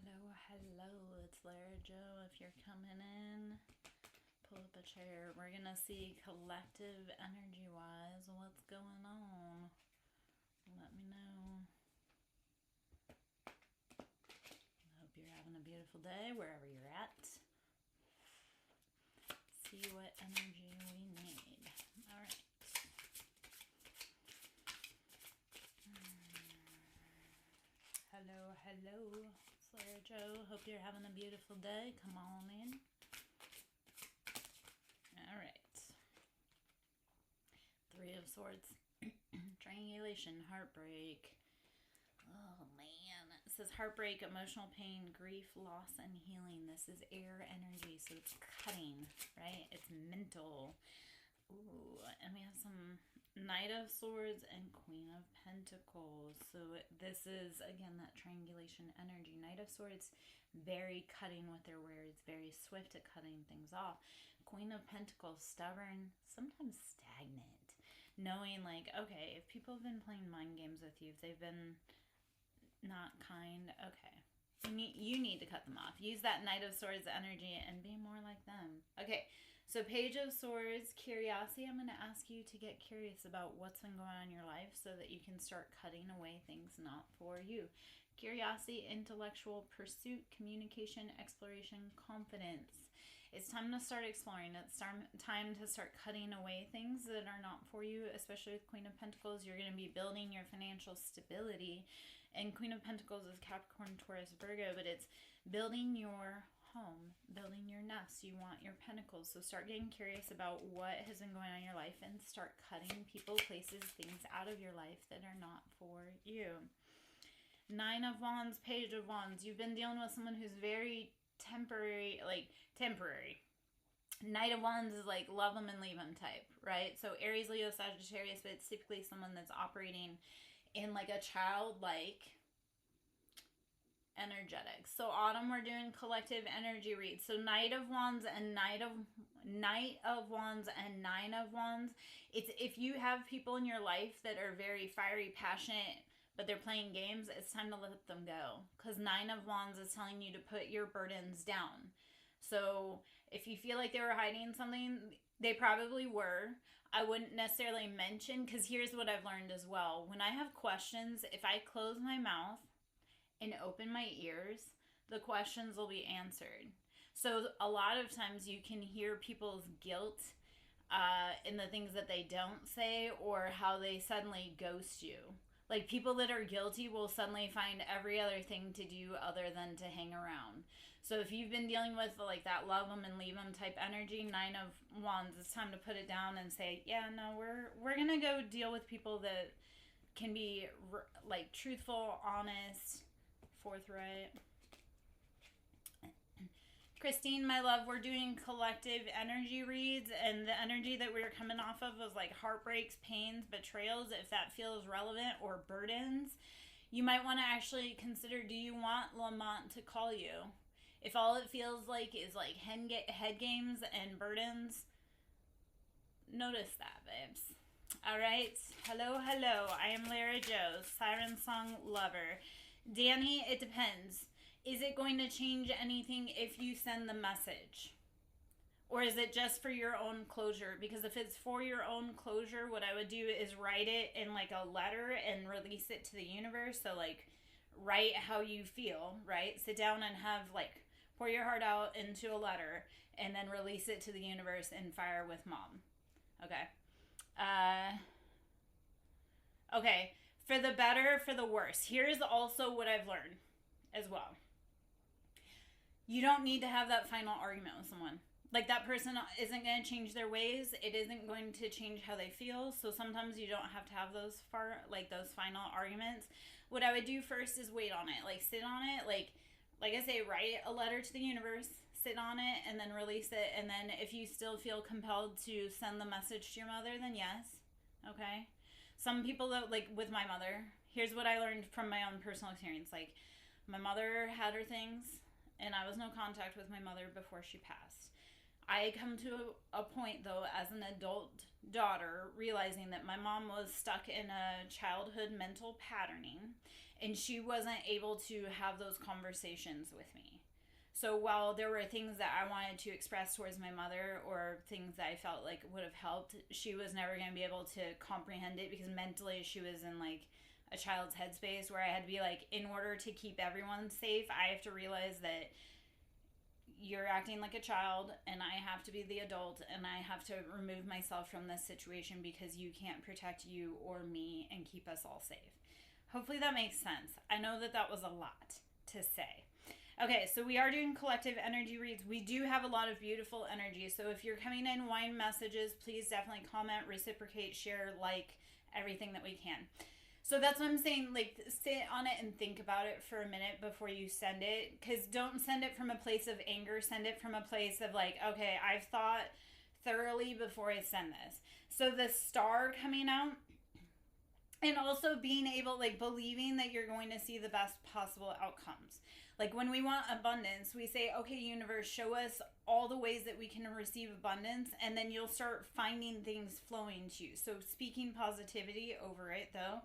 Hello, it's Lara Joe. If you're coming in, pull up a chair. We're going to see collective energy-wise what's going on. Let me know. I hope you're having a beautiful day wherever you're at. See what energy we need. All right. Hello. It's Lara Joe. Hope you're having a beautiful day. Come on in. All right. Three of Swords. Triangulation, heartbreak. Oh, man. It says heartbreak, emotional pain, grief, loss, and healing. This is air energy, so it's cutting, right? It's mental. Ooh, and we have some Knight of Swords and Queen of Pentacles. So this is, again, that triangulation energy. Knight of Swords, very cutting with their words, very swift at cutting things off. Queen of Pentacles, stubborn, sometimes stagnant. Knowing, like, okay, if people have been playing mind games with you, if they've been not kind, okay. You need to cut them off. Use that Knight of Swords energy and be more like them. Okay, so Page of Swords, curiosity. I'm going to ask you to get curious about what's been going on in your life so that you can start cutting away things not for you. Curiosity, intellectual pursuit, communication, exploration, confidence. It's time to start exploring. It's time to start cutting away things that are not for you, especially with Queen of Pentacles. You're going to be building your financial stability. And Queen of Pentacles is Capricorn, Taurus, Virgo, but it's building your home, building your nest. You want your pentacles. So start getting curious about what has been going on in your life and start cutting people, places, things out of your life that are not for you. Nine of Wands, Page of Wands. You've been dealing with someone who's very temporary. Knight of Wands is like love them and leave them type, right? So Aries, Leo, Sagittarius, but it's typically someone that's operating in like a childlike energetics. So autumn, we're doing collective energy reads. So Knight of Wands and Knight of Wands and Nine of Wands. It's if you have people in your life that are very fiery, passionate, but they're playing games, it's time to let them go. Because Nine of Wands is telling you to put your burdens down. So if you feel like they were hiding something, they probably were. I wouldn't necessarily mention, because here's what I've learned as well. When I have questions, if I close my mouth and open my ears, the questions will be answered. So a lot of times you can hear people's guilt in the things that they don't say or how they suddenly ghost you. Like people that are guilty will suddenly find every other thing to do other than to hang around. So if you've been dealing with like that love them and leave them type energy, Nine of Wands, it's time to put it down and say, yeah, no, we're going to go deal with people that can be like truthful, honest, forthright. Christine, my love, we're doing collective energy reads, and the energy that we were coming off of was like heartbreaks, pains, betrayals, if that feels relevant, or burdens. You might want to actually consider, do you want Lamont to call you? If all it feels like is like head games and burdens, notice that, babes. All right. Hello. I am Lara Joe, Siren Song Lover. Danny, it depends. Is it going to change anything if you send the message? Or is it just for your own closure? Because if it's for your own closure, what I would do is write it in like a letter and release it to the universe. So like write how you feel, right? Sit down and have like pour your heart out into a letter and then release it to the universe and fire with mom. Okay. Okay. For the better, for the worse. Here's also what I've learned as well. You don't need to have that final argument with someone. Like that person isn't going to change their ways. It isn't going to change how they feel. So sometimes you don't have to have those final arguments. What I would do first is wait on it. Like sit on it. Like I say, write a letter to the universe, sit on it, and then release it. And then if you still feel compelled to send the message to your mother, then yes. Okay. Some people that like with my mother, here's what I learned from my own personal experience. Like my mother had her things and I was no contact with my mother before she passed. I come to a point, though, as an adult daughter, realizing that my mom was stuck in a childhood mental patterning and she wasn't able to have those conversations with me. So while there were things that I wanted to express towards my mother or things that I felt like would have helped, she was never going to be able to comprehend it because mentally she was in like a child's headspace where I had to be like, in order to keep everyone safe, I have to realize that you're acting like a child and I have to be the adult and I have to remove myself from this situation because you can't protect you or me and keep us all safe. Hopefully that makes sense. I know that that was a lot to say. Okay, so we are doing collective energy reads. We do have a lot of beautiful energy. So if you're coming in wine messages, please definitely comment, reciprocate, share, like everything that we can. So that's what I'm saying, like, sit on it and think about it for a minute before you send it. Because don't send it from a place of anger. Send it from a place of, like, okay, I've thought thoroughly before I send this. So the star coming out, and also being able, like, believing that you're going to see the best possible outcomes. Like, when we want abundance, we say, okay, universe, show us all the ways that we can receive abundance, and then you'll start finding things flowing to you. So speaking positivity over it, though.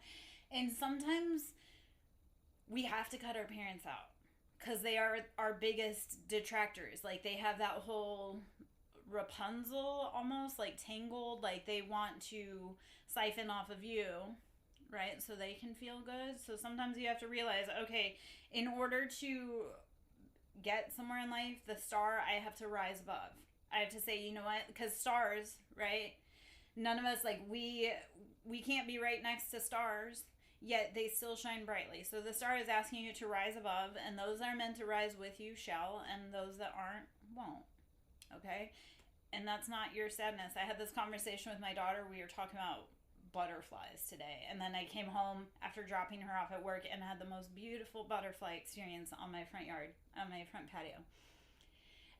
And sometimes we have to cut our parents out because they are our biggest detractors. Like, they have that whole Rapunzel almost, like tangled, like they want to siphon off of you, right? So they can feel good. So sometimes you have to realize, okay, in order to get somewhere in life, the star, I have to rise above. I have to say, you know what? Because stars, right? None of us, like, we can't be right next to stars, yet they still shine brightly. So the star is asking you to rise above, and those that are meant to rise with you shall, and those that aren't won't. Okay? And that's not your sadness. I had this conversation with my daughter. We were talking about butterflies today, and then I came home after dropping her off at work and had the most beautiful butterfly experience on my front yard, on my front patio.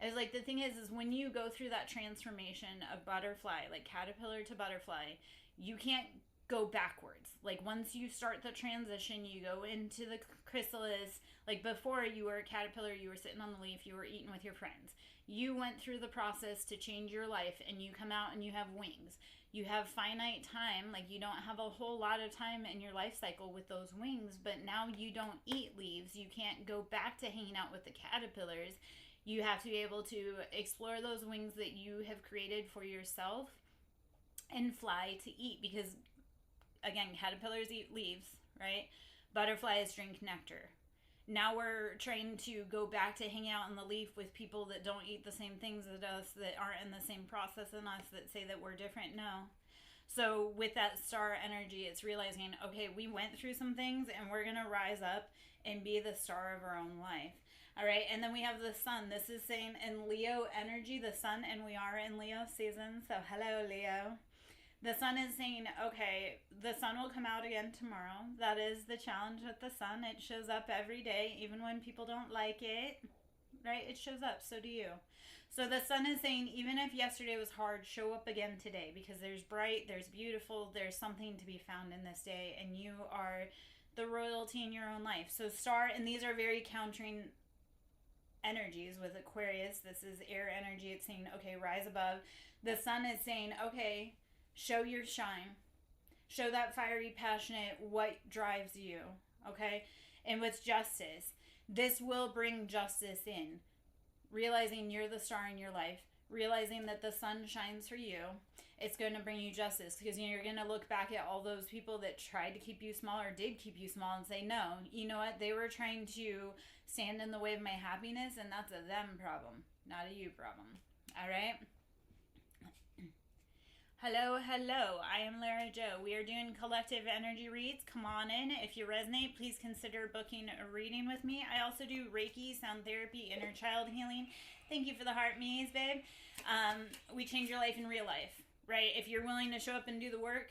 I was like, the thing is when you go through that transformation of butterfly, like caterpillar to butterfly, you can't go backwards. Like, once you start the transition, you go into the chrysalis. Like, before you were a caterpillar, you were sitting on the leaf, you were eating with your friends. You went through the process to change your life, and you come out and you have wings. You have finite time, like you don't have a whole lot of time in your life cycle with those wings, but now you don't eat leaves. You can't go back to hanging out with the caterpillars. You have to be able to explore those wings that you have created for yourself and fly to eat, because again, caterpillars eat leaves, right? Butterflies drink nectar. Now we're trying to go back to hang out in the leaf with people that don't eat the same things as us, that aren't in the same process as us, that say that we're different. No. So with that star energy, it's realizing, okay, we went through some things and we're going to rise up and be the star of our own life. All right. And then we have the sun. This is saying in Leo energy, the sun, and we are in Leo season. So hello, Leo. The sun is saying, okay, the sun will come out again tomorrow. That is the challenge with the sun. It shows up every day, even when people don't like it, right? It shows up. So do you. So the sun is saying, even if yesterday was hard, show up again today, because there's bright, there's beautiful, there's something to be found in this day, and you are the royalty in your own life. So star, and these are very countering energies with Aquarius. This is air energy. It's saying, okay, rise above. The sun is saying, okay, show your shine. Show that fiery, passionate, what drives you, okay? And with justice, this will bring justice in. Realizing you're the star in your life. Realizing that the sun shines for you. It's going to bring you justice, because you're going to look back at all those people that tried to keep you small or did keep you small and say, no, you know what? They were trying to stand in the way of my happiness, and that's a them problem, not a you problem. All right? Hello, hello. I am Lara Joe. We are doing collective energy reads. Come on in. If you resonate, please consider booking a reading with me. I also do Reiki, sound therapy, inner child healing. Thank you for the heart me's, babe. We change your life in real life, right? If you're willing to show up and do the work,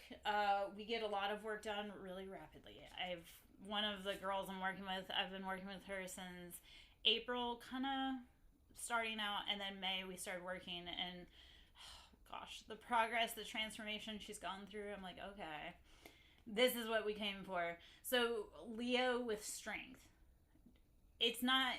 we get a lot of work done really rapidly. One of the girls I'm working with, I've been working with her since April, kind of starting out, and then May we started working, and gosh, the progress, the transformation she's gone through, I'm like, okay, this is what we came for. So Leo with strength. It's not,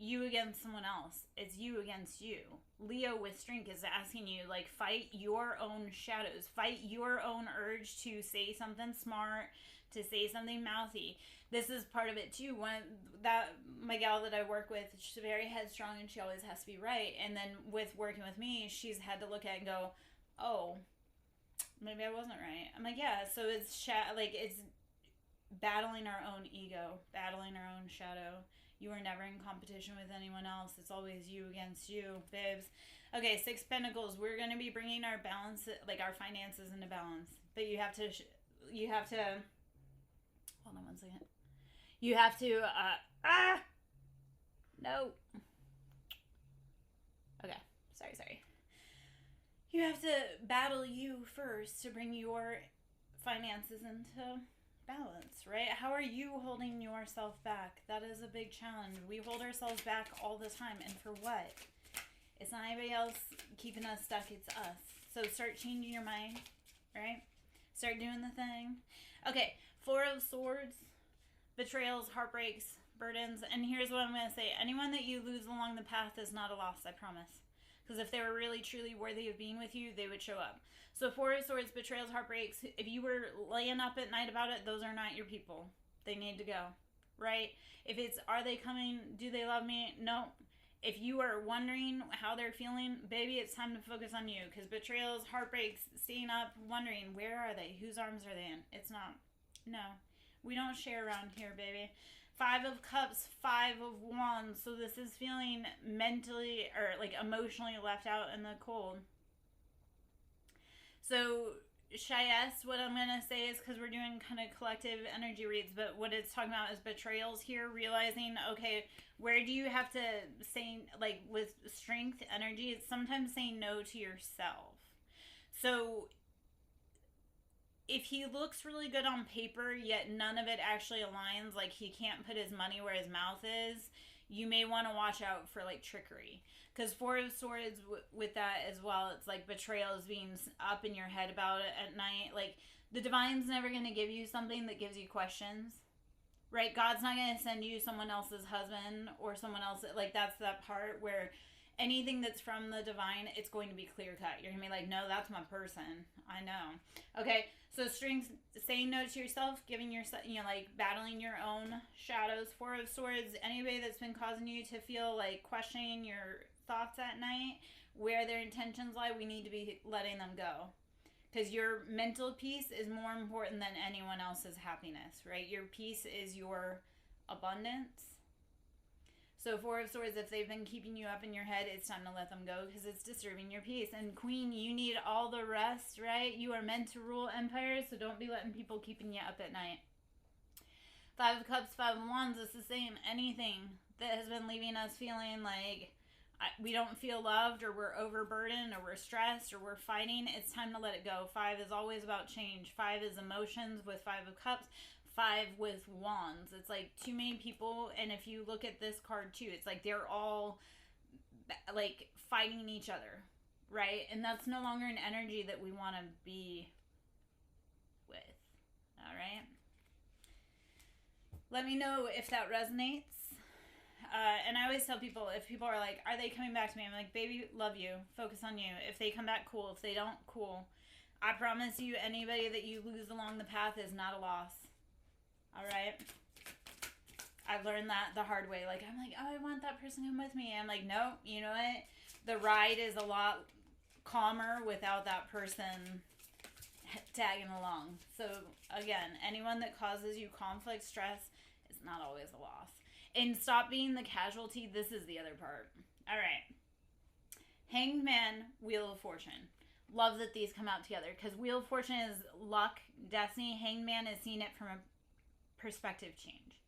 you against someone else. It's you against you. Leo with strength is asking you, like, fight your own shadows. Fight your own urge to say something smart, to say something mouthy. This is part of it too. My gal that I work with, she's very headstrong and she always has to be right. And then with working with me, she's had to look at it and go, oh, maybe I wasn't right. I'm like, yeah. So it's it's battling our own ego, battling our own shadow. You are never in competition with anyone else. It's always you against you, babes. Okay, 6 Pentacles. We're going to be bringing our balance, like our finances into balance. But you have to, hold on one second. You have to, no. Okay, sorry. You have to battle you first to bring your finances into balance, right? How are you holding yourself back? That is a big challenge. We hold ourselves back all the time, and for what? It's not anybody else keeping us stuck, it's us. So start changing your mind, right? Start doing the thing. Okay, 4 of Swords, betrayals, heartbreaks, burdens, and here's what I'm going to say. Anyone that you lose along the path is not a loss, I promise. Because if they were really, truly worthy of being with you, they would show up. So 4 of Swords, betrayals, heartbreaks. If you were laying up at night about it, those are not your people. They need to go, right? If it's, are they coming? Do they love me? No. If you are wondering how they're feeling, baby, it's time to focus on you. Because betrayals, heartbreaks, staying up, wondering, where are they? Whose arms are they in? It's not. No. We don't share around here, baby. 5 of Cups, 5 of Wands. So this is feeling mentally or like emotionally left out in the cold. So, Shyest, what I'm going to say is, because we're doing kind of collective energy reads, but what it's talking about is betrayals here, realizing, okay, where do you have to say, like with strength energy, it's sometimes saying no to yourself. So, if he looks really good on paper, yet none of it actually aligns, like he can't put his money where his mouth is, you may want to watch out for like trickery. Because 4 of Swords with that as well, it's like betrayal is being up in your head about it at night. Like the divine's never going to give you something that gives you questions, right? God's not going to send you someone else's husband or someone else. Like that's that part where anything that's from the divine, it's going to be clear cut. You're going to be like, no, that's my person. I know. Okay. So strength, saying no to yourself, giving yourself, like battling your own shadows. 4 of Swords, anybody that's been causing you to feel like questioning your thoughts at night, where their intentions lie, we need to be letting them go. Because your mental peace is more important than anyone else's happiness, right? Your peace is your abundance. So 4 of Swords, if they've been keeping you up in your head, it's time to let them go because it's disturbing your peace. And Queen, you need all the rest, right? You are meant to rule empires, so don't be letting people keeping you up at night. 5 of Cups, 5 of Wands, it's the same. Anything that has been leaving us feeling like we don't feel loved, or we're overburdened, or we're stressed, or we're fighting, it's time to let it go. 5 is always about change. 5 is emotions with 5 of Cups. 5 with Wands. It's like too many people, and if you look at this card too, it's like they're all like fighting each other, right? And that's no longer an energy that we want to be with. All right? Let me know if that resonates. And I always tell people, if people are like, are they coming back to me? I'm like, baby, love you. Focus on you. If they come back, cool. If they don't, cool. I promise you, anybody that you lose along the path is not a loss. All right? I've learned that the hard way. Like, I'm like, oh, I want that person to come with me. I'm like, no, you know what? The ride is a lot calmer without that person tagging along. So, again, anyone that causes you conflict, stress, is not always a loss. And stop being the casualty. This is the other part. All right. Hanged Man, Wheel of Fortune. Love that these come out together, because Wheel of Fortune is luck, destiny. Hanged Man is seeing it from a perspective change.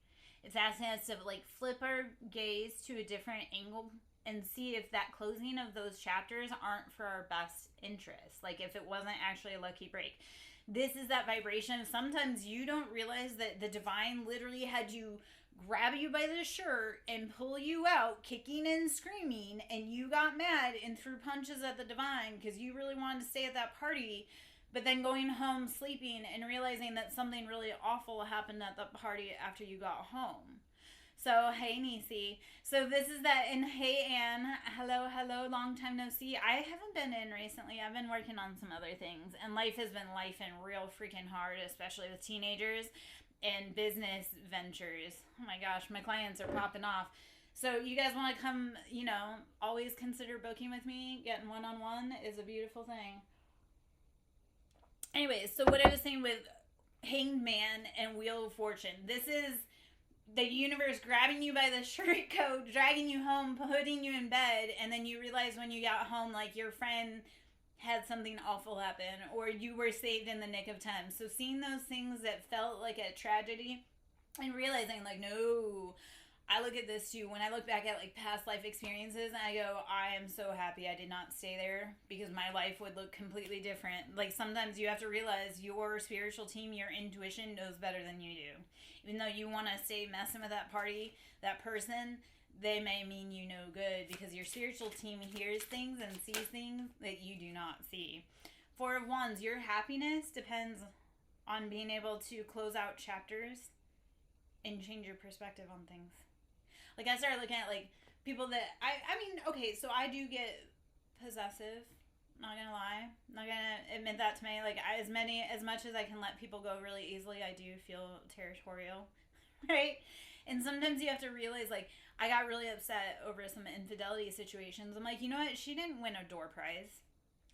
It's asking us to like flip our gaze to a different angle and see if that closing of those chapters aren't for our best interest. Like if it wasn't actually a lucky break. This is that vibration. Sometimes you don't realize that the divine literally had you grab you by the shirt and pull you out kicking and screaming, and you got mad and threw punches at the divine because you really wanted to stay at that party, but then going home sleeping and realizing that something really awful happened at the party after you got home. So, hey, Nisi. So, this is that. And hey, Anne. Hello, hello. Long time no see. I haven't been in recently. I've been working on some other things. And life has been life and real freaking hard, especially with teenagers and business ventures. Oh my gosh, my clients are popping off. So, you guys want to come, always consider booking with me. Getting one on one is a beautiful thing. Anyways, so what I was saying with Hanged Man and Wheel of Fortune. This is the universe grabbing you by the shirt coat, dragging you home, putting you in bed, and then you realize when you got home, like, your friend had something awful happen, or you were saved in the nick of time. So seeing those things that felt like a tragedy and realizing, like, no, I look at this too. When I look back at, like, past life experiences, and I go, I am so happy I did not stay there, because my life would look completely different. Like, sometimes you have to realize your spiritual team, your intuition knows better than you do. Even though you want to stay messing with that party, that person, they may mean you no good, because your spiritual team hears things and sees things that you do not see. Four of Wands, your happiness depends on being able to close out chapters and change your perspective on things. Like, I started looking at, like, people that, I mean, okay, so I do get possessive, not gonna lie, not gonna admit that to me. Like, as much as I can let people go really easily, I do feel territorial, right? And sometimes you have to realize, like, I got really upset over some infidelity situations. I'm like, you know what, she didn't win a door prize.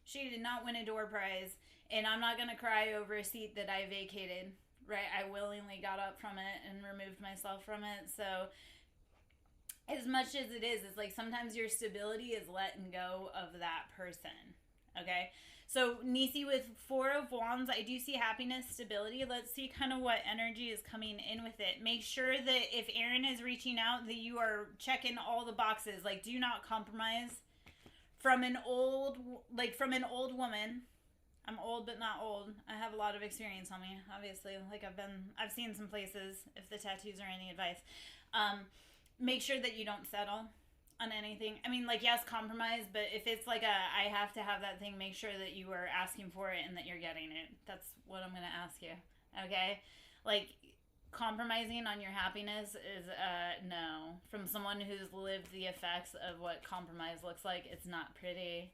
She did not win a door prize, and I'm not gonna cry over a seat that I vacated, right? I willingly got up from it and removed myself from it. So as much as it is, it's like sometimes your stability is letting go of that person. Okay? So Nisi with Four of Wands, I do see happiness, stability. Let's see kind of what energy is coming in with it. Make sure that if Aaron is reaching out, that you are checking all the boxes. Like, do not compromise. From an old woman. I'm old but not old. I have a lot of experience on me, obviously. Like, I've seen some places, if the tattoos are any advice. Make sure that you don't settle on anything. I mean, like, yes, compromise, but if it's like I have to have that thing, make sure that you are asking for it and that you're getting it. That's what I'm going to ask you. Okay? Like, compromising on your happiness is no. From someone who's lived the effects of what compromise looks like, it's not pretty.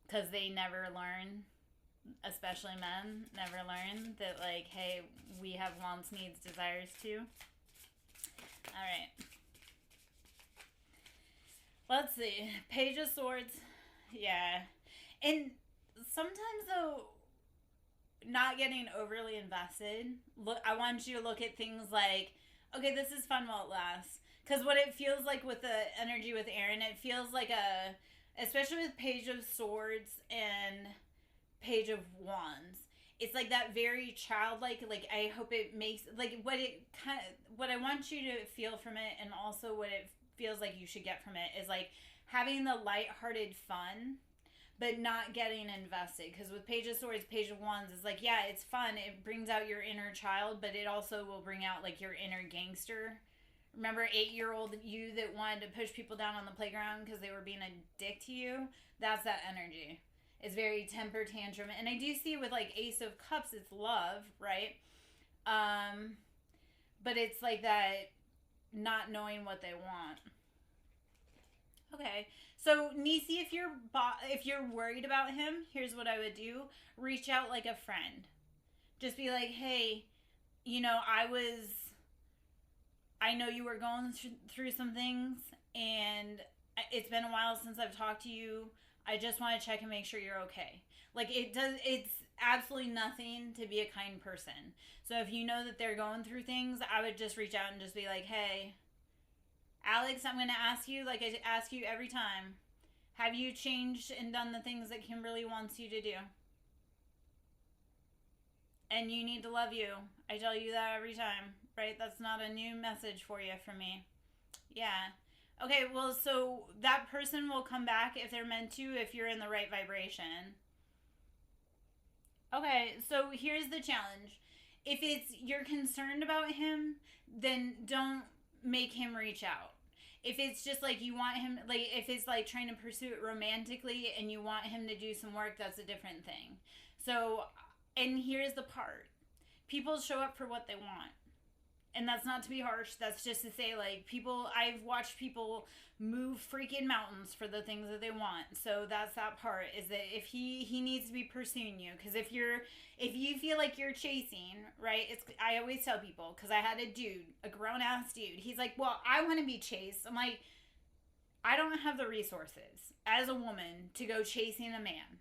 Because they never learn, especially men, never learn that, like, hey, we have wants, needs, desires too. All right. Let's see. Page of Swords. Yeah. And sometimes, though, not getting overly invested. Look, I want you to look at things like, okay, this is fun while it lasts. Because what it feels like with the energy with Aaron, it feels like especially with Page of Swords and Page of Wands, it's like that very childlike, like, I hope it makes, like, what I want you to feel from it, and also what it feels like you should get from it, is like having the lighthearted fun, but not getting invested. Because with Page of Swords, Page of Wands is like, yeah, it's fun, it brings out your inner child, but it also will bring out, like, your inner gangster. Remember 8-year-old you that wanted to push people down on the playground because they were being a dick to you? That's that energy. It's very temper tantrum. And I do see with, like, Ace of Cups, it's love, right? But it's like that not knowing what they want. Okay. So, Nisi, if you're worried about him, here's what I would do. Reach out like a friend. Just be like, hey, I know you were going through some things, and it's been a while since I've talked to you. I just want to check and make sure you're okay. Like, it's absolutely nothing to be a kind person. So if you know that they're going through things, I would just reach out and just be like, hey, Alex, I'm going to ask you, like I ask you every time, have you changed and done the things that Kimberly wants you to do? And you need to love you. I tell you that every time, right? That's not a new message for you from me. Yeah. Okay, well, so that person will come back if they're meant to, if you're in the right vibration. Okay, so here's the challenge. If you're concerned about him, then don't make him reach out. If it's just like you want him, like, if it's like trying to pursue it romantically and you want him to do some work, that's a different thing. So, and here's the part. People show up for what they want. And that's not to be harsh. That's just to say, like, people, I've watched people move freaking mountains for the things that they want. So that's that part, is that if he needs to be pursuing you. Because if you feel like you're chasing, right, I always tell people, because I had a grown ass dude, he's like, well, I want to be chased. I'm like, I don't have the resources as a woman to go chasing a man.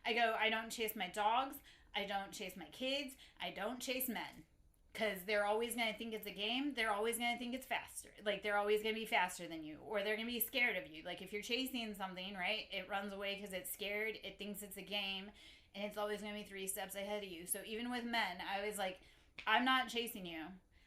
I don't chase my dogs. I don't chase my kids. I don't chase men. Because they're always going to think it's a game. They're always going to think it's faster. Like, they're always going to be faster than you. Or they're going to be scared of you. Like, if you're chasing something, right, it runs away because it's scared. It thinks it's a game. And it's always going to be 3 steps ahead of you. So even with men, I was like, I'm not chasing you.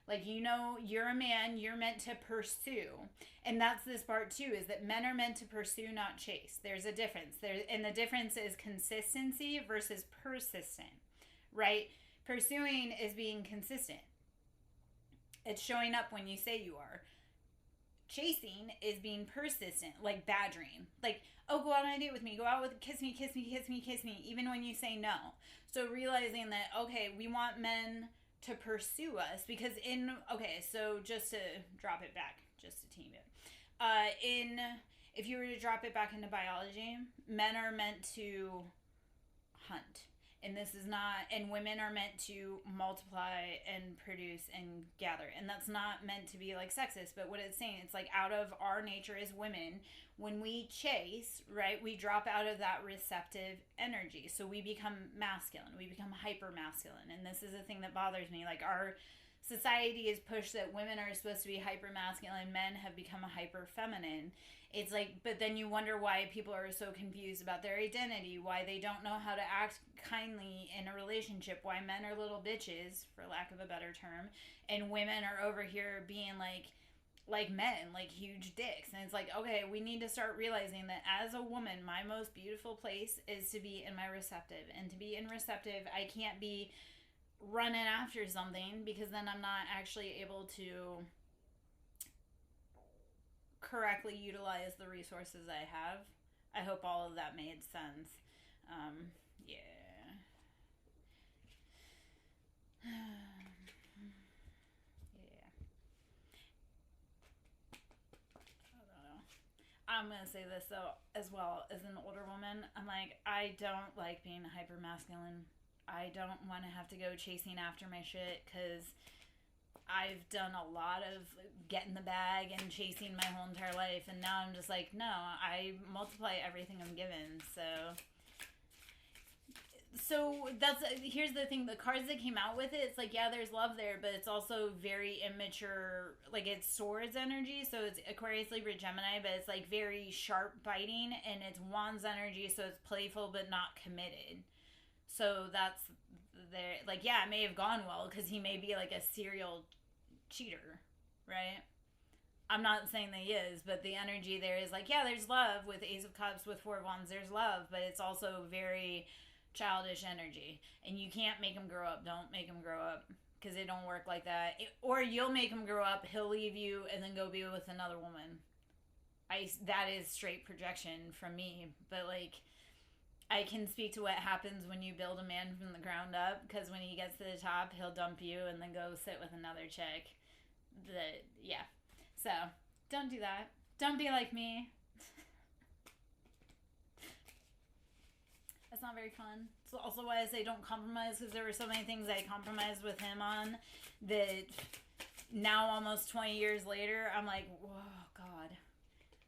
Like, you know, you're a man. You're meant to pursue. And that's this part, too, is that men are meant to pursue, not chase. There's a difference. And the difference is consistency versus persistent, right? Pursuing is being consistent. It's showing up when you say you are. Chasing is being persistent, like badgering. Like, oh, go out on a date with me. Go out with, kiss me, kiss me, kiss me, kiss me, even when you say no. So realizing that, okay, we want men to pursue us because so just to drop it back, just a teeny bit. If you were to drop it back into biology, men are meant to hunt. And women are meant to multiply and produce and gather. And that's not meant to be like sexist, but what it's saying, it's like out of our nature as women, when we chase, right, we drop out of that receptive energy. So we become masculine. We become hyper masculine. And this is the thing that bothers me. Like, our society is pushed that women are supposed to be hyper masculine, men have become hyper feminine. It's like, but then you wonder why people are so confused about their identity, why they don't know how to act kindly in a relationship, why men are little bitches, for lack of a better term, and women are over here being like men, like huge dicks. And it's like, okay, we need to start realizing that as a woman, my most beautiful place is to be in my receptive. And to be in receptive, I can't be running after something, because then I'm not actually able to correctly utilize the resources I have. I hope all of that made sense. Yeah. Yeah. I don't know. I'm gonna say this though, as well, as an older woman, I'm like, I don't like being hyper masculine. I don't want to have to go chasing after my shit, because I've done a lot of getting the bag and chasing my whole entire life, and now I'm just like, no, I multiply everything I'm given. So here's the thing, the cards that came out with it, it's like, yeah, there's love there, but it's also very immature. Like, it's swords energy, so it's Aquarius, Libra, Gemini, but it's like very sharp biting, and it's wands energy, so it's playful but not committed. So that's there. Like, yeah, it may have gone well because he may be like a serial cheater, right? I'm not saying that he is, but the energy there is like, yeah, there's love with Ace of Cups, with Four of Wands, there's love, but it's also very childish energy. And you can't make him grow up. Don't make him grow up, because it don't work like that. Or you'll make him grow up, he'll leave you, and then go be with another woman. That is straight projection from me, but like, I can speak to what happens when you build a man from the ground up, because when he gets to the top, he'll dump you and then go sit with another chick. Yeah. So, don't do that. Don't be like me. That's not very fun. It's also why I say don't compromise, because there were so many things I compromised with him on that now, almost 20 years later, I'm like, whoa, God,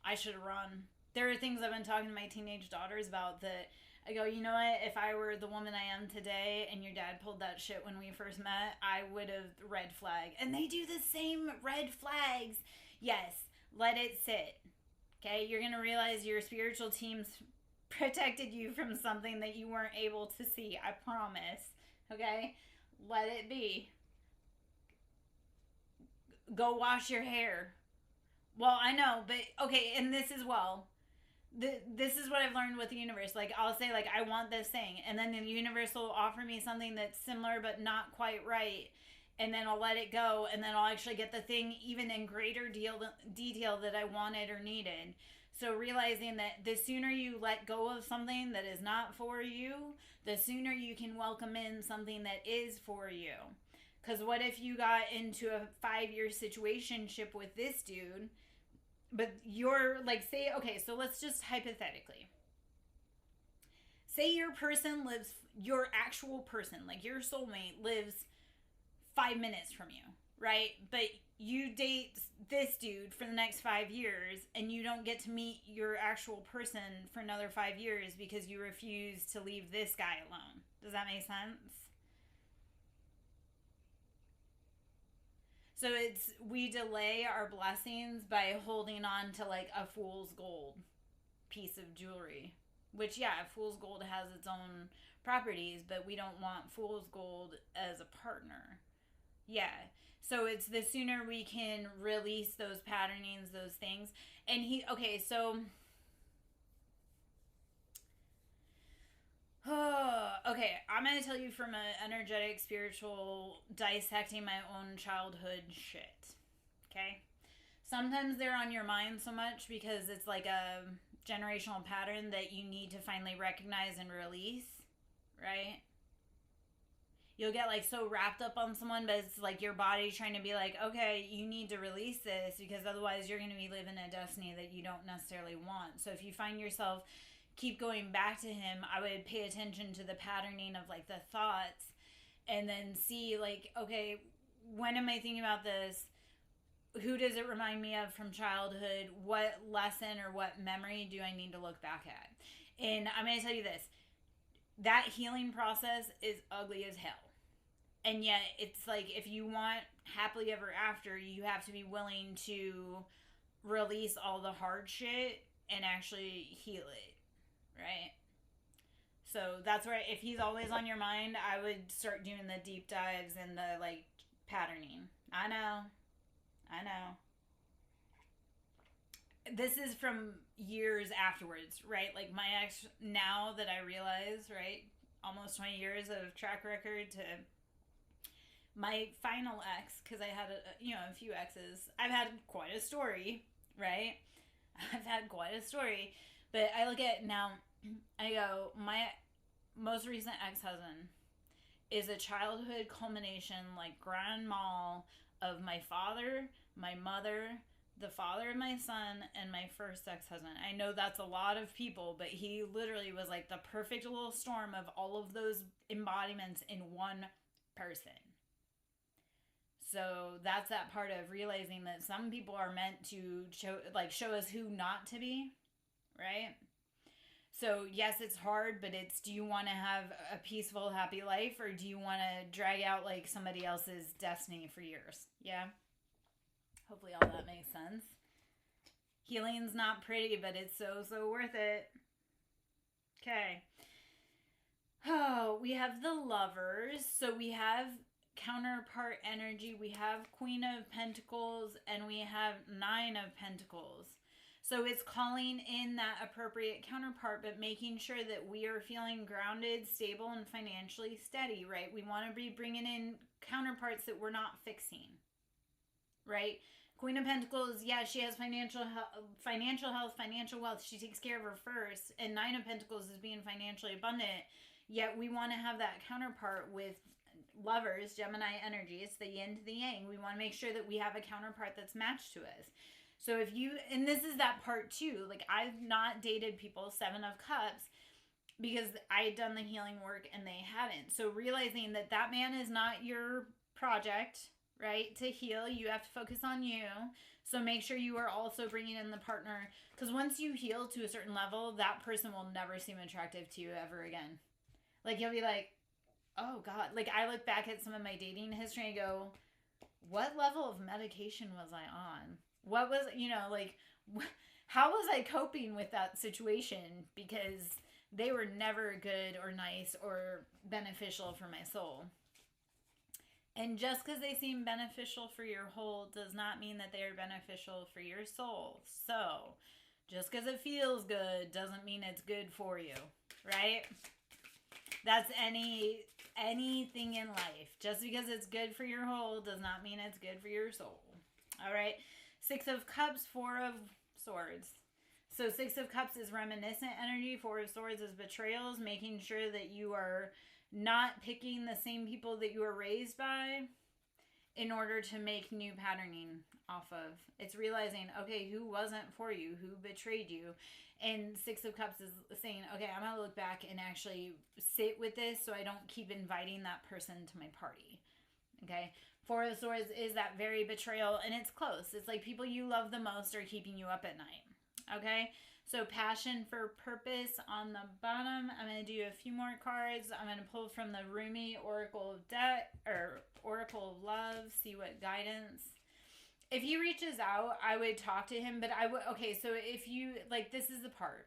I should have run. There are things I've been talking to my teenage daughters about that I go, you know what, if I were the woman I am today and your dad pulled that shit when we first met, I would have red flag. And they do the same red flags. Yes, let it sit. Okay, you're going to realize your spiritual teams protected you from something that you weren't able to see. I promise. Okay, let it be. Go wash your hair. Well, I know, but okay, and this as well. This is what I've learned with the universe. Like, I'll say, like, I want this thing, and then the universe will offer me something that's similar but not quite right, and then I'll let it go, and then I'll actually get the thing even in greater detail that I wanted or needed. So realizing that the sooner you let go of something that is not for you, the sooner you can welcome in something that is for you. Because what if you got into a 5-year situationship with this dude, but you're like, say, okay, so let's just hypothetically. Say your person lives, your actual person, like your soulmate lives 5 minutes from you, right? But you date this dude for the next 5 years and you don't get to meet your actual person for another 5 years because you refuse to leave this guy alone. Does that make sense? So we delay our blessings by holding on to like a fool's gold piece of jewelry. Which, yeah, fool's gold has its own properties, but we don't want fool's gold as a partner. Yeah. So it's the sooner we can release those patternings, those things. And okay, so. Okay, I'm going to tell you from an energetic, spiritual, dissecting my own childhood shit. Okay? Sometimes they're on your mind so much because it's like a generational pattern that you need to finally recognize and release, right? You'll get like so wrapped up on someone, but it's like your body trying to be like, okay, you need to release this because otherwise you're going to be living a destiny that you don't necessarily want. So if you find yourself keep going back to him, I would pay attention to the patterning of like the thoughts and then see like, okay, when am I thinking about this? Who does it remind me of from childhood? What lesson or what memory do I need to look back at? And I'm going to tell you this. That healing process is ugly as hell. And yet it's like if you want happily ever after, you have to be willing to release all the hard shit and actually heal it. Right? So that's where if he's always on your mind, I would start doing the deep dives and the like patterning. I know. This is from years afterwards, right? Like my ex, now that I realize, right, almost 20 years of track record to my final ex, because I had a few exes. I've had quite a story, right? I've had quite a story, but I look at now, I go, my most recent ex-husband is a childhood culmination, like grand mal of my father, my mother, the father of my son, and my first ex-husband. I know that's a lot of people, but he literally was like the perfect little storm of all of those embodiments in one person. So that's that part of realizing that some people are meant to show us who not to be, right? So yes, it's hard, but it's, do you want to have a peaceful, happy life, or do you want to drag out like somebody else's destiny for years? Yeah. Hopefully all that makes sense. Healing's not pretty, but it's so worth it. Okay. Oh, we have the Lovers. So we have counterpart energy. We have Queen of Pentacles and we have Nine of Pentacles. So it's calling in that appropriate counterpart, but making sure that we are feeling grounded, stable, and financially steady, right? We want to be bringing in counterparts that we're not fixing, right? Queen of Pentacles, yeah, she has financial health, financial wealth. She takes care of her first. And Nine of Pentacles is being financially abundant. Yet we want to have that counterpart with Lovers, Gemini energy. It's the yin to the yang. We want to make sure that we have a counterpart that's matched to us. So if you, and this is that part too, like I've not dated people, Seven of Cups, because I had done the healing work and they hadn't. So realizing that that man is not your project, right? To heal, you have to focus on you. So make sure you are also bringing in the partner, because once you heal to a certain level, that person will never seem attractive to you ever again. Like you'll be like, oh God. Like I look back at some of my dating history and go, what level of medication was I on? What was, like, how was I coping with that situation? Because they were never good or nice or beneficial for my soul. And just because they seem beneficial for your whole does not mean that they are beneficial for your soul. So, just because it feels good doesn't mean it's good for you, right? That's anything in life. Just because it's good for your whole does not mean it's good for your soul. All right. Six of Cups, Four of Swords. So Six of Cups is reminiscent energy. Four of Swords is betrayals, making sure that you are not picking the same people that you were raised by. in order to make new patterning off of. It's realizing, okay, who wasn't for you, who betrayed you. And Six of Cups is saying, okay, I'm going to look back and actually sit with this so I don't keep inviting that person to my party. Okay? Four of Swords is that very betrayal, and it's close. It's like people you love the most are keeping you up at night. Okay? So passion for purpose on the bottom. I'm going to do a few more cards. I'm going to pull from the Rumi Oracle of Death, or Oracle of Love, see what guidance. If he reaches out, I would talk to him, but I would, okay, so if you, like, this is the part.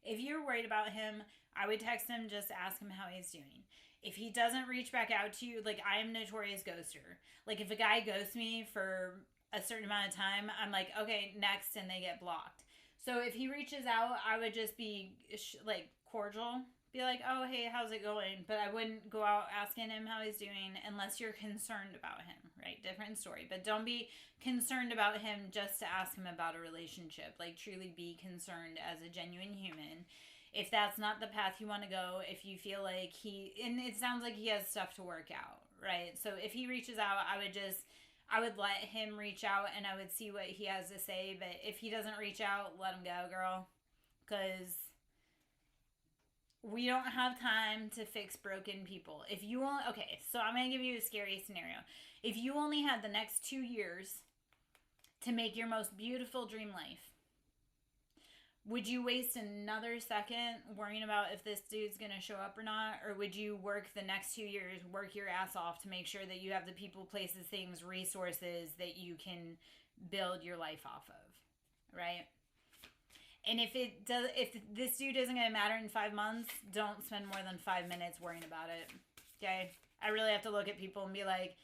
If you're worried about him, I would text him, just ask him how he's doing. If he doesn't reach back out to you, like, I am notorious ghoster. Like, if a guy ghosts me for a certain amount of time, I'm like, okay, next, and they get blocked. So if he reaches out, I would just be, like, cordial. Be like, oh, hey, how's it going? But I wouldn't go out asking him how he's doing unless you're concerned about him, right? Different story. But don't be concerned about him just to ask him about a relationship. Like, truly be concerned as a genuine human. If that's not the path you want to go, if you feel like and it sounds like he has stuff to work out, right? So if he reaches out, I would let him reach out and I would see what he has to say. But if he doesn't reach out, let him go, girl. Because we don't have time to fix broken people. If you only, okay, so I'm going to give you a scary scenario. If you only had the next 2 years to make your most beautiful dream life, would you waste another second worrying about if this dude's going to show up or not? Or would you work the next 2 years, work your ass off to make sure that you have the people, places, things, resources that you can build your life off of, right? And if this dude isn't going to matter in 5 months, don't spend more than 5 minutes worrying about it, okay? I really have to look at people and be like,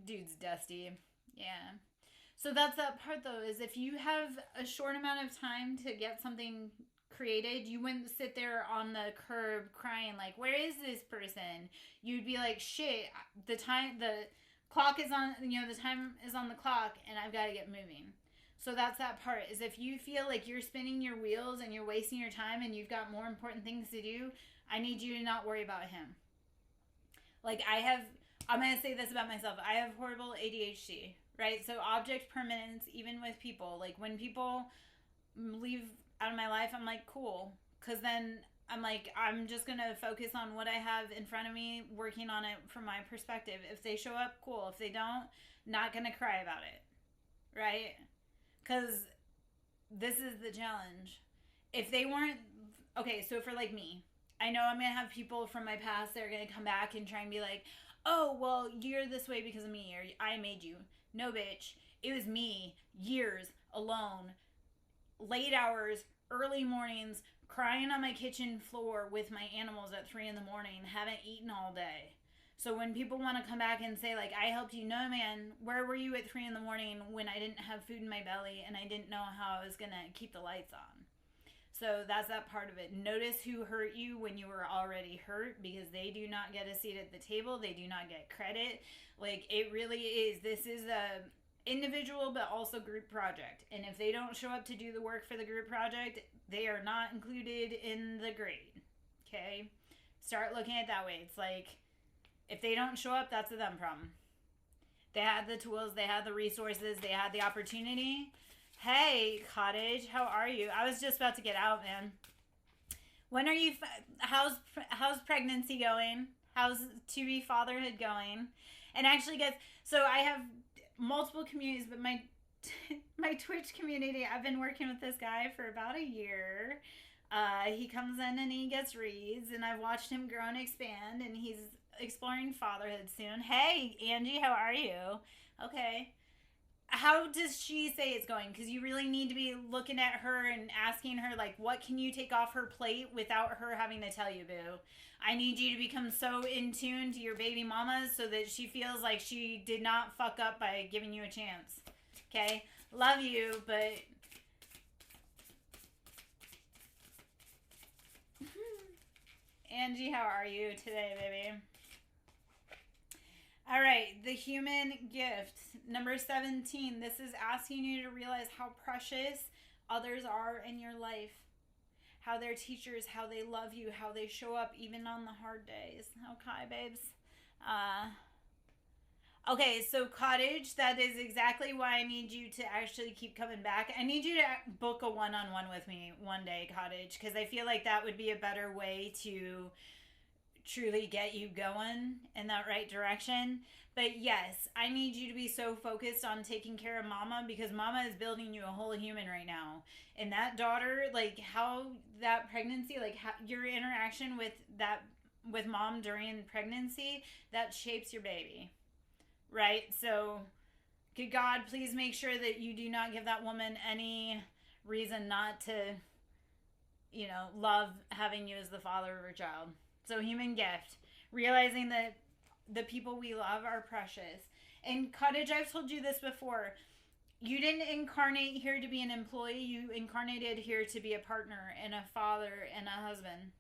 dude's dusty. Yeah. So that's that part, though, is if you have a short amount of time to get something created, you wouldn't sit there on the curb crying like, where is this person? You'd be like, shit, the clock is on, the time is on the clock and I've got to get moving. So that's that part, is if you feel like you're spinning your wheels and you're wasting your time and you've got more important things to do, I need you to not worry about him. Like, I'm going to say this about myself. I have horrible ADHD, right? So object permanence, even with people. Like, when people leave out of my life, I'm like, cool. Because then I'm like, I'm just going to focus on what I have in front of me, working on it from my perspective. If they show up, cool. If they don't, not going to cry about it, right? Because this is the challenge. If they weren't, okay, so for like me, I know I'm going to have people from my past that are going to come back and try and be like, oh, well, you're this way because of me, or I made you. No, bitch. It was me, years, alone, late hours, early mornings, crying on my kitchen floor with my animals at 3 a.m, haven't eaten all day. So when people want to come back and say, like, I helped you, no, man, where were you at 3 a.m. when I didn't have food in my belly and I didn't know how I was going to keep the lights on? So that's that part of it. Notice who hurt you when you were already hurt, because they do not get a seat at the table. They do not get credit. Like, it really is. This is a individual but also group project. And if they don't show up to do the work for the group project, they are not included in the grade. Okay? Start looking at it that way. It's like, if they don't show up, that's a them problem. They had the tools, they had the resources, they had the opportunity. Hey, Cottage, how are you? I was just about to get out, man. When are you, how's pregnancy going? How's to-be fatherhood going? And actually, guys, so I have multiple communities, but my Twitch community, I've been working with this guy for about a year. He comes in and he gets reads, and I've watched him grow and expand, and he's exploring fatherhood soon. Hey, Angie, how are you? Okay. How does she say it's going? Because you really need to be looking at her and asking her, like, what can you take off her plate without her having to tell you, boo? I need you to become so in tune to your baby mamas so that she feels like she did not fuck up by giving you a chance. Okay? Love you, but Angie, how are you today, baby? All right, the human gift. Number 17. This is asking you to realize how precious others are in your life. How they're teachers, how they love you, how they show up even on the hard days. Okay, babes. Okay, so Cottage, that is exactly why I need you to actually keep coming back. I need you to book a one-on-one with me one day, Cottage, because I feel like that would be a better way to truly get you going in that right direction. But yes, I need you to be so focused on taking care of Mama, because Mama is building you a whole human right now. And that daughter, like how that pregnancy, like how, your interaction with that with Mom during pregnancy, that shapes your baby. Right? So, good God, please make sure that you do not give that woman any reason not to, love having you as the father of her child. So, human gift. Realizing that the people we love are precious. And, Cottage, I've told you this before. You didn't incarnate here to be an employee. You incarnated here to be a partner and a father and a husband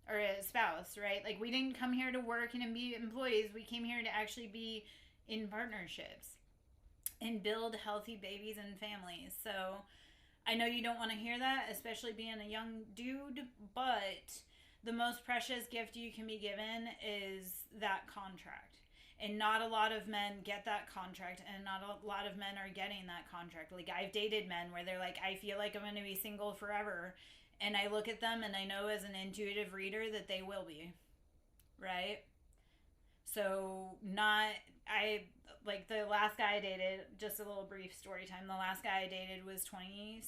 or a spouse, right? Like, we didn't come here to work and be employees. We came here to actually be in partnerships and build healthy babies and families. So I know you don't want to hear that, especially being a young dude, but the most precious gift you can be given is that contract. And not a lot of men get that contract, and not a lot of men are getting that contract. Like, I've dated men where they're like, I feel like I'm going to be single forever. And I look at them and I know as an intuitive reader that they will be. Right? So, like the last guy I dated, just a little brief story time. The last guy I dated was 26,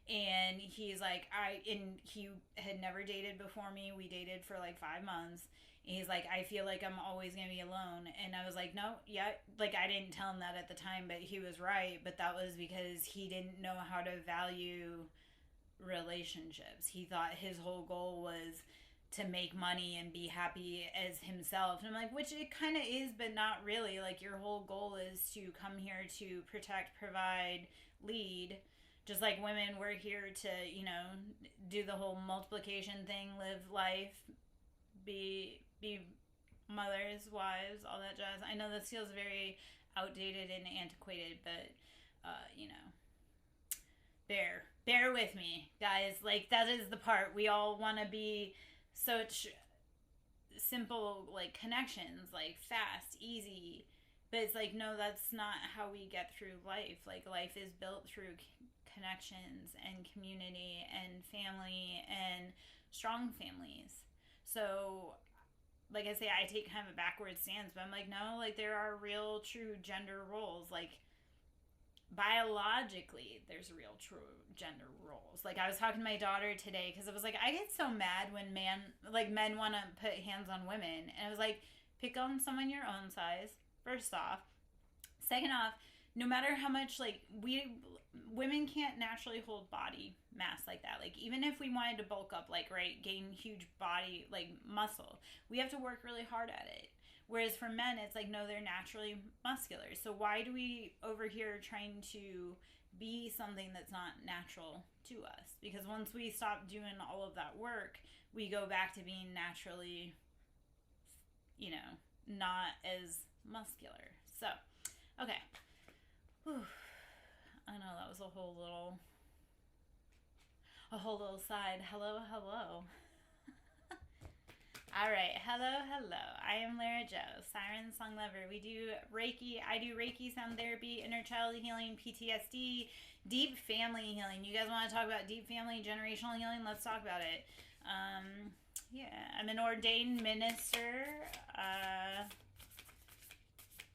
and he's like, he had never dated before me. We dated for like 5 months. And he's like, I feel like I'm always going to be alone. And I was like, no, yeah. Like, I didn't tell him that at the time, but he was right. But that was because he didn't know how to value relationships. He thought his whole goal was to make money and be happy as himself. And I'm like, which it kind of is, but not really. Like, your whole goal is to come here to protect, provide, lead. Just like women, we're here to, do the whole multiplication thing, live life, be mothers, wives, all that jazz. I know this feels very outdated and antiquated, but, bear with me, guys. Like, that is the part. We all want to be such simple, like, connections, like fast, easy, but it's like, no, that's not how we get through life. Like, life is built through connections and community and family and strong families. So, like I say, I take kind of a backward stance, but I'm like, no, like, there are real true gender roles. Like, biologically, there's real true gender roles. Like, I was talking to my daughter today because I was like, I get so mad when men want to put hands on women. And I was like, pick on someone your own size, first off. Second off, no matter how much, like, women can't naturally hold body mass like that. Like, even if we wanted to bulk up, like, right, gain huge body, like, muscle, we have to work really hard at it. Whereas for men, it's like, no, they're naturally muscular. So why do we over here trying to be something that's not natural to us? Because once we stop doing all of that work, we go back to being naturally, not as muscular. So, okay. Whew. I know that was a whole little side. Hello. All right, hello. I am Lara Joe, Siren Song Lover. We do Reiki. I do Reiki, sound therapy, inner child healing, PTSD, deep family healing. You guys want to talk about deep family, generational healing? Let's talk about it. Yeah, I'm an ordained minister.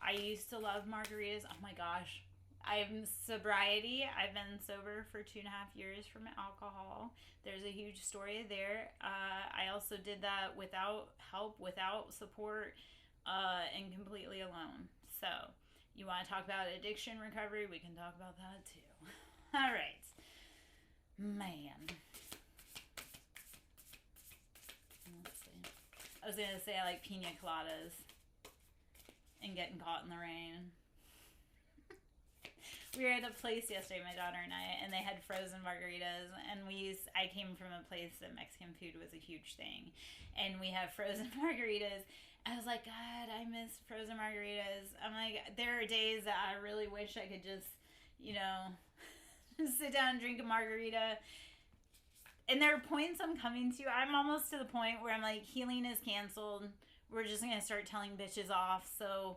I used to love margaritas. Oh my gosh. I'm sobriety. I've been sober for 2.5 years from alcohol. There's a huge story there. I also did that without help, without support, and completely alone. So, you want to talk about addiction recovery? We can talk about that too. All right. Man. Let's see. I was going to say I like pina coladas and getting caught in the rain. We were at a place yesterday, my daughter and I, and they had frozen margaritas, and I came from a place that Mexican food was a huge thing, and we have frozen margaritas. I was like, God, I miss frozen margaritas. I'm like, there are days that I really wish I could just, sit down and drink a margarita. And there are points I'm coming to. I'm almost to the point where I'm like, healing is canceled. We're just going to start telling bitches off. So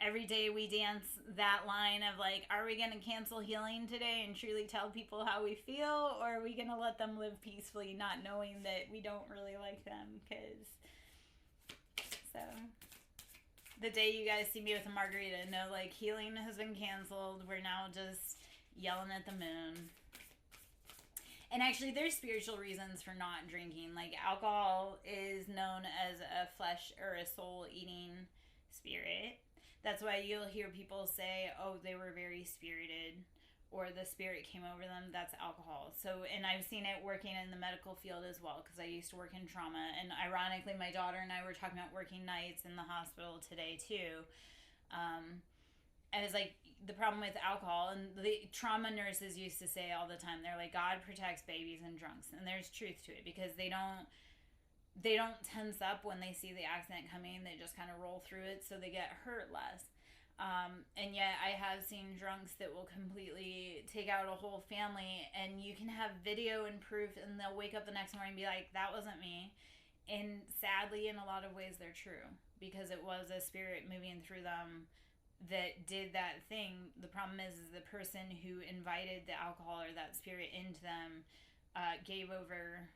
every day we dance that line of like, are we going to cancel healing today and truly tell people how we feel, or are we going to let them live peacefully, not knowing that we don't really like them? Because, so, the day you guys see me with a margarita, know like healing has been canceled. We're now just yelling at the moon. And actually, there's spiritual reasons for not drinking. Like, alcohol is known as a flesh or a soul-eating spirit. That's why you'll hear people say, oh, they were very spirited, or the spirit came over them. That's alcohol. So, and I've seen it working in the medical field as well, because I used to work in trauma. And ironically, my daughter and I were talking about working nights in the hospital today, too. And it's like, the problem with alcohol, and the trauma nurses used to say all the time, they're like, God protects babies and drunks. And there's truth to it, because they don't tense up when they see the accident coming. They just kind of roll through it, so they get hurt less. And yet I have seen drunks that will completely take out a whole family, and you can have video and proof, and they'll wake up the next morning and be like, that wasn't me. And sadly, in a lot of ways, they're true, because it was a spirit moving through them that did that thing. The problem is the person who invited the alcohol or that spirit into them gave over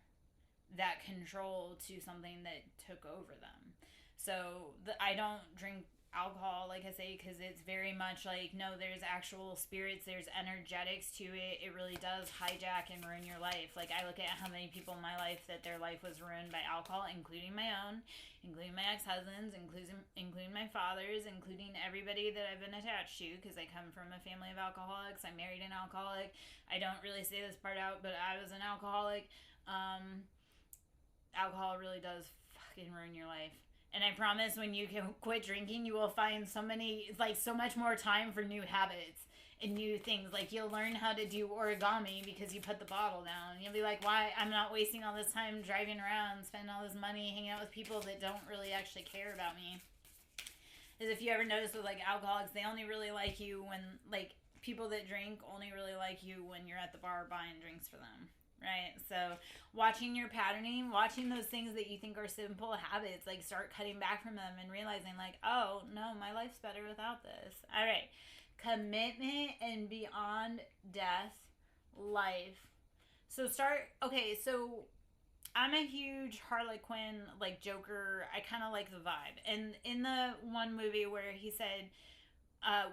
that control to something that took over them. So I don't drink alcohol, like I say, because it's very much like, no, there's actual spirits, there's energetics to it. It really does hijack and ruin your life. Like, I look at how many people in my life that their life was ruined by alcohol, including my own, including my ex-husbands, including my fathers, including everybody that I've been attached to, because I come from a family of alcoholics. I married an alcoholic. I don't really say this part out, but I was an alcoholic. Alcohol really does fucking ruin your life. And I promise, when you quit drinking, you will find so much more time for new habits and new things. Like, you'll learn how to do origami because you put the bottle down. You'll be like, why? I'm not wasting all this time driving around, spending all this money, hanging out with people that don't really actually care about me. Because if you ever notice with, like, alcoholics, they only really like you when, like, people that drink only really like you when you're at the bar buying drinks for them. Right? So watching your patterning, watching those things that you think are simple habits, like, start cutting back from them and realizing, like, oh, no, my life's better without this. All right. Commitment and beyond death life. So so I'm a huge Harley Quinn, like, Joker. I kind of like the vibe. And in the one movie where he said,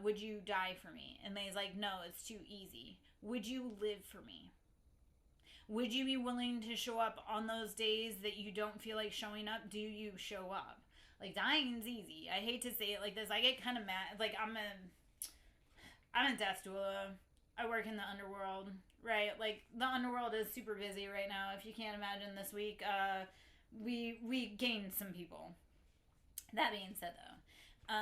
would you die for me? And he's like, no, it's too easy. Would you live for me? Would you be willing to show up on those days that you don't feel like showing up? Do you show up? Like, dying's easy. I hate to say it like this. I get kind of mad. Like, I'm a death doula. I work in the underworld, right? Like, the underworld is super busy right now. If you can't imagine, this week, we gained some people. That being said, though,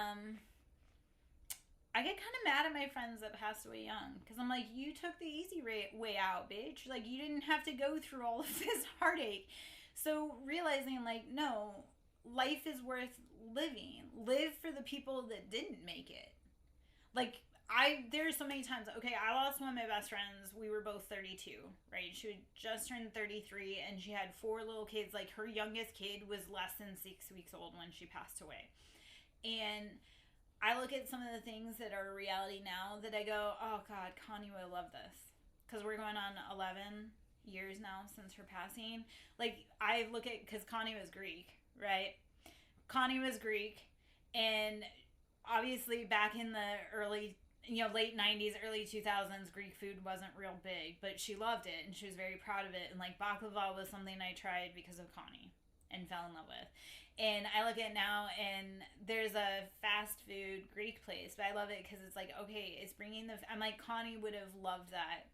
I get kind of mad at my friends that passed away young, because I'm like, you took the easy way out, bitch. Like, you didn't have to go through all of this heartache. So realizing, like, no, life is worth living. Live for the people that didn't make it. Like, there's so many times, okay, I lost one of my best friends. We were both 32, right? She had just turned 33, and she had 4 little kids. Like, her youngest kid was less than 6 weeks old when she passed away. And I look at some of the things that are reality now that I go, oh, God, Connie would love this. Because we're going on 11 years now since her passing. Like, I look at, because Connie was Greek, right? Connie was Greek, and obviously back in the late 90s, early 2000s, Greek food wasn't real big, but she loved it, and she was very proud of it. And, like, baklava was something I tried because of Connie and fell in love with. And I look at it now, and there's a fast food Greek place, but I love it because it's like, okay, it's bringing I'm like, Connie would have loved that.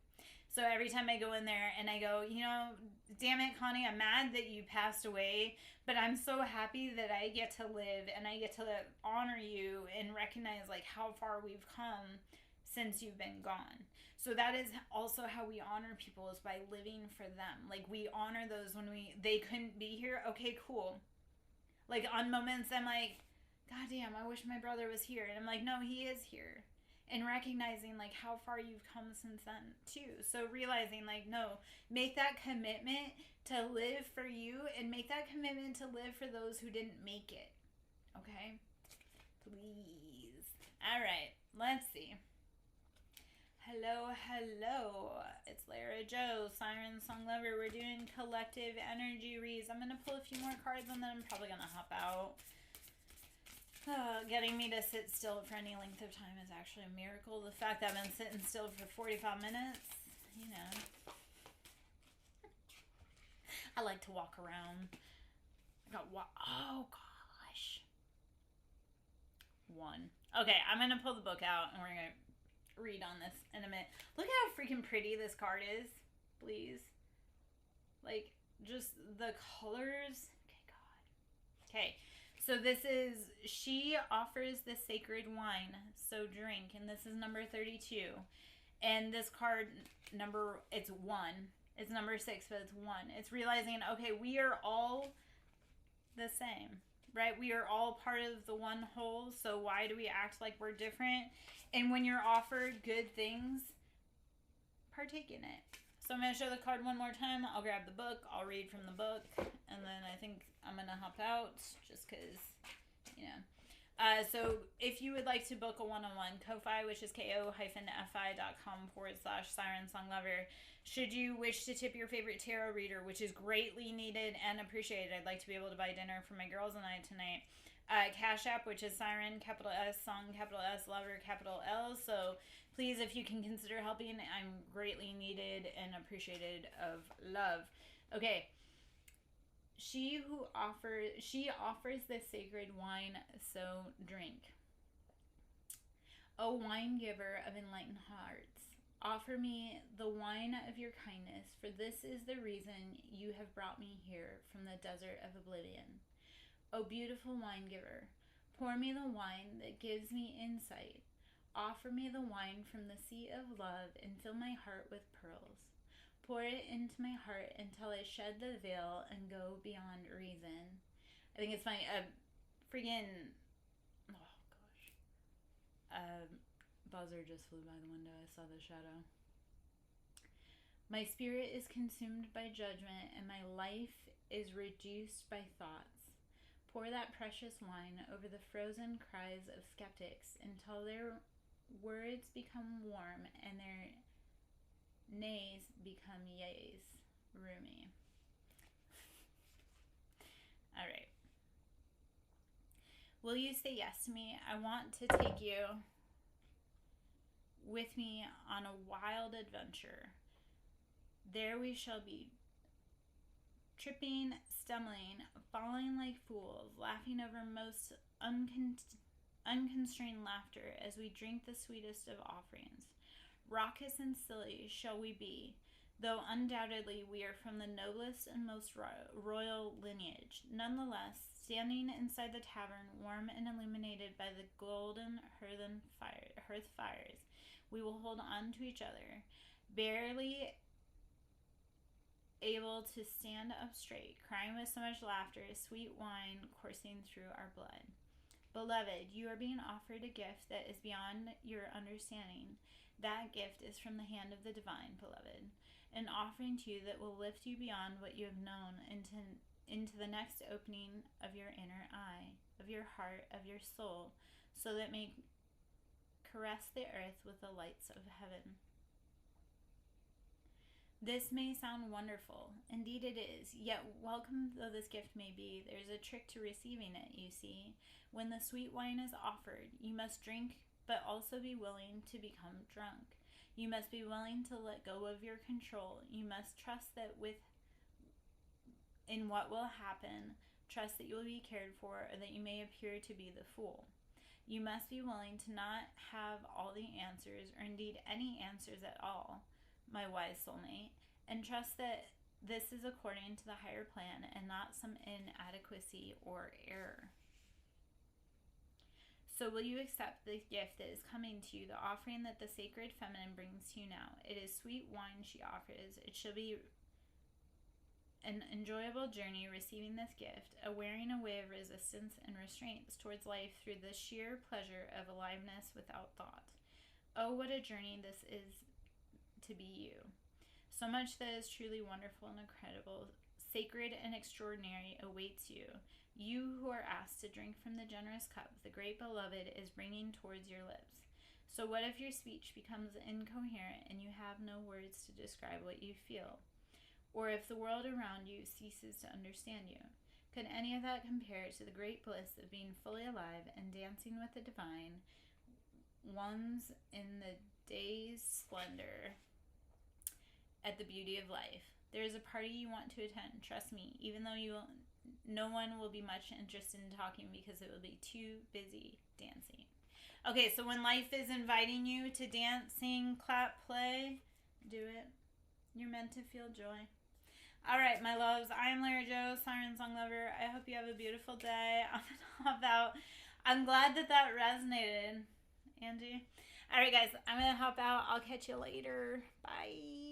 So every time I go in there and I go, damn it, Connie, I'm mad that you passed away, but I'm so happy that I get to live and I get to honor you and recognize, like, how far we've come since you've been gone. So that is also how we honor people, is by living for them. Like, we honor those when they couldn't be here. Okay, cool. Like, on moments, I'm like, God damn, I wish my brother was here. And I'm like, no, he is here. And recognizing, like, how far you've come since then, too. So realizing, like, no, make that commitment to live for you, and make that commitment to live for those who didn't make it. Okay? Please. All right, let's see. Hello, hello. It's Lara Joe, Siren Song Lover. We're doing collective energy reads. I'm going to pull a few more cards and then I'm probably going to hop out. Getting me to sit still for any length of time is actually a miracle. The fact that I've been sitting still for 45 minutes, you know. I like to walk around. Oh, gosh. 1. Okay, I'm going to pull the book out and we're going to read on this in a minute. Look how freaking pretty this card is, please. Like, just the colors. Okay, God. Okay, so this is, she offers the sacred wine, so drink. And this is number 32. And this card number, it's 1. It's number 6, but it's 1. It's realizing, okay, we are all the same, right? We are all part of the one whole, so why do we act like we're different? And when you're offered good things, partake in it. So I'm going to show the card one more time. I'll grab the book. I'll read from the book. And then I think I'm going to hop out just because, you know. So if you would like to book a one-on-one, Ko-Fi, which is ko-fi.com/Siren-Song-Lover. Should you wish to tip your favorite tarot reader, which is greatly needed and appreciated. I'd like to be able to buy dinner for my girls and I tonight. Cash App, which is Siren, capital S, Song, capital S, Lover, capital L. So please, if you can consider helping, I'm greatly needed and appreciated of love. Okay. She offers the sacred wine, so drink. O wine giver of enlightened hearts, offer me the wine of your kindness, for this is the reason you have brought me here from the desert of oblivion. O beautiful wine giver, pour me the wine that gives me insight. Offer me the wine from the sea of love and fill my heart with pearls. Pour it into my heart until I shed the veil and go beyond reason. I think it's my freaking, oh gosh, buzzer just flew by the window. I saw the shadow. My spirit is consumed by judgment and my life is reduced by thoughts. Pour that precious wine over the frozen cries of skeptics until their words become warm and their nays become yays. Rumi. Alright. Will you say yes to me? I want to take you with me on a wild adventure. There we shall be tripping, stumbling, falling like fools, laughing over most unconstrained laughter as we drink the sweetest of offerings. Raucous and silly shall we be, though undoubtedly we are from the noblest and most royal lineage. Nonetheless, standing inside the tavern, warm and illuminated by the golden hearth fires, we will hold on to each other, barely able to stand up straight, crying with so much laughter, sweet wine coursing through our blood. Beloved, you are being offered a gift that is beyond your understanding. That gift is from the hand of the divine, beloved, an offering to you that will lift you beyond what you have known into the next opening of your inner eye, of your heart, of your soul, so that it may caress the earth with the lights of heaven. This may sound wonderful. Indeed it is. Yet, welcome though this gift may be, there's a trick to receiving it, you see. When the sweet wine is offered, you must drink, but also be willing to become drunk. You must be willing to let go of your control. You must trust that in what will happen, trust that you will be cared for, or that you may appear to be the fool. You must be willing to not have all the answers, or indeed any answers at all, my wise soulmate, and trust that this is according to the higher plan and not some inadequacy or error. So will you accept the gift that is coming to you, the offering that the sacred feminine brings to you now? It is sweet wine she offers. It shall be an enjoyable journey receiving this gift, a wearing away of resistance and restraints towards life through the sheer pleasure of aliveness without thought. Oh, what a journey this is to be you. So much that is truly wonderful and incredible, sacred and extraordinary awaits you. You who are asked to drink from the generous cup the great beloved is bringing towards your lips. So what if your speech becomes incoherent and you have no words to describe what you feel? Or if the world around you ceases to understand you? Could any of that compare to the great bliss of being fully alive and dancing with the divine ones in the day's splendor at the beauty of life? There is a party you want to attend, trust me, even though no one will be much interested in talking because it will be too busy dancing. Okay, so when life is inviting you to dance, sing, clap, play, do it. You're meant to feel joy. All right, my loves, I am Lara Jo, Siren Song Lover. I hope you have a beautiful day. I'm glad that resonated, Angie. All right, guys, I'm going to hop out. I'll catch you later. Bye.